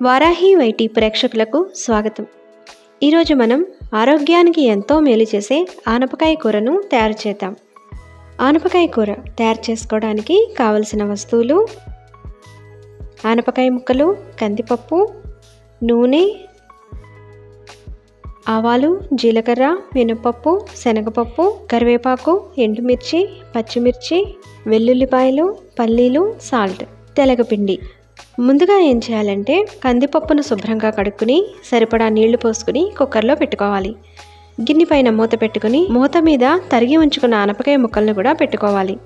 Varahi YT ప్రేక్షకులకు స్వాగతం. ఈరోజు మనం ఆరోగ్యానికి ఎంతో మేలు చేసే ఆనపకాయ కూరను తయారు చేద్దాం. ఆనపకాయ కూర తయారు చేసుకోవడానికి కావలసిన వస్తువులు: ఆనపకాయ ముక్కలు, కందిపప్పు, నూనె, ఆవాలు, జీలకర్ర, మినపప్పు, శనగపప్పు, కరివేపాకు, ఎండుమిర్చి, పచ్చిమిర్చి, వెల్లుల్లిపాయలు, పల్లీలు, సాల్ట్, తెలగపిండి. ముందుగా ఏం చేయాలంటే కందిపప్పును శుభ్రంగా కడుక్కుని సరిపడా నీళ్లు పోసుకుని కుక్కర్లో పెట్టుకోవాలి. గిన్నె పైన మూత పెట్టుకుని మూత మీద తరిగి ఉంచుకున్న ఆనపకాయ ముక్కలను కూడా పెట్టుకోవాలి.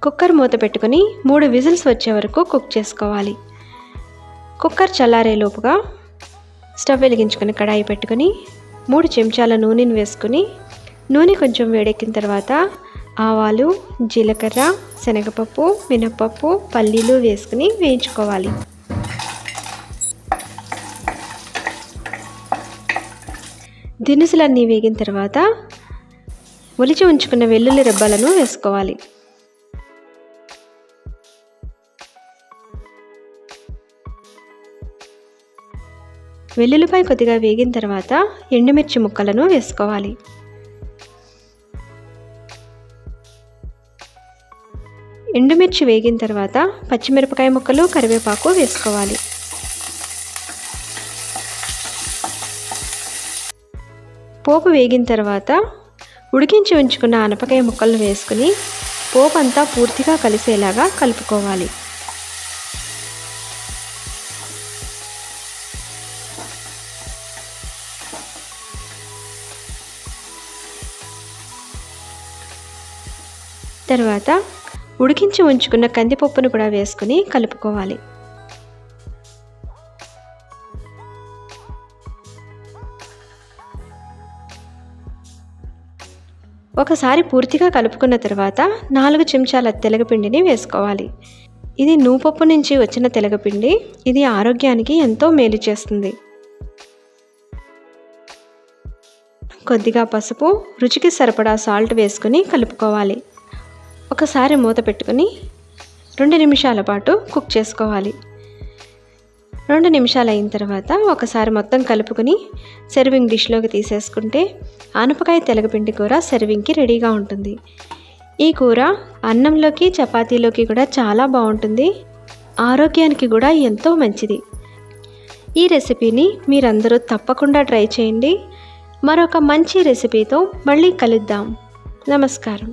కుక్కర్ మూత పెట్టుకుని 3 విజిల్స్ వచ్చే వరకు కుక్ చేసుకోవాలి. కుక్కర్ చల్లారే లోపుగా స్టవ్ వెలిగించుకుని కడాయి పెట్టుకుని 3 చెంచాల నూనెను వేసుకుని నూనె కొంచెం వేడెక్కిన తర్వాత ఆవాలు, జీలకర్ర, శనగపప్పు, మినపప్పు, పల్లీలు వేసుకుని వేయించుకోవాలి. దినుసులన్నీ వేగిన తర్వాత ఒలిచి ఉంచుకున్న వెల్లుల్లి రెబ్బలను వేసుకోవాలి. వెల్లుల్లిపాయ కొద్దిగా వేగిన తర్వాత ఎండుమిర్చి ముక్కలను వేసుకోవాలి. ఎండుమిర్చి వేగిన తర్వాత పచ్చిమిరపకాయ ముక్కలు, కరివేపాకు వేసుకోవాలి. పోపు వేగిన తర్వాత ఉడికించి ఉంచుకున్న ఆనపకాయ ముక్కలను వేసుకుని పోపు అంతా పూర్తిగా కలిసేలాగా కలుపుకోవాలి. తర్వాత ఉడికించి ఉంచుకున్న కందిపప్పును కూడా వేసుకుని కలుపుకోవాలి. ఒకసారి పూర్తిగా కలుపుకున్న తర్వాత 4 చెంచాల తెలగపిండిని వేసుకోవాలి. ఇది నూపప్పు నుంచి వచ్చిన తెలగపిండి. ఇది ఆరోగ్యానికి ఎంతో మేలు చేస్తుంది. కొద్దిగా పసుపు, రుచికి సరిపడా సాల్ట్ వేసుకుని కలుపుకోవాలి. ఒకసారి మూత పెట్టుకుని 2 నిమిషాల పాటు కుక్ చేసుకోవాలి. 2 నిమిషాలు అయిన తర్వాత ఒకసారి మొత్తం కలుపుకొని సర్వింగ్ డిష్లోకి తీసేసుకుంటే ఆనపకాయ తెలగపిండి కూర సర్వింగ్కి రెడీగా ఉంటుంది. ఈ కూర అన్నంలోకి, చపాతీలోకి కూడా చాలా బాగుంటుంది. ఆరోగ్యానికి కూడా ఎంతో మంచిది. ఈ రెసిపీని మీరందరూ తప్పకుండా ట్రై చేయండి. మరొక మంచి రెసిపీతో మళ్ళీ కలుద్దాం. నమస్కారం.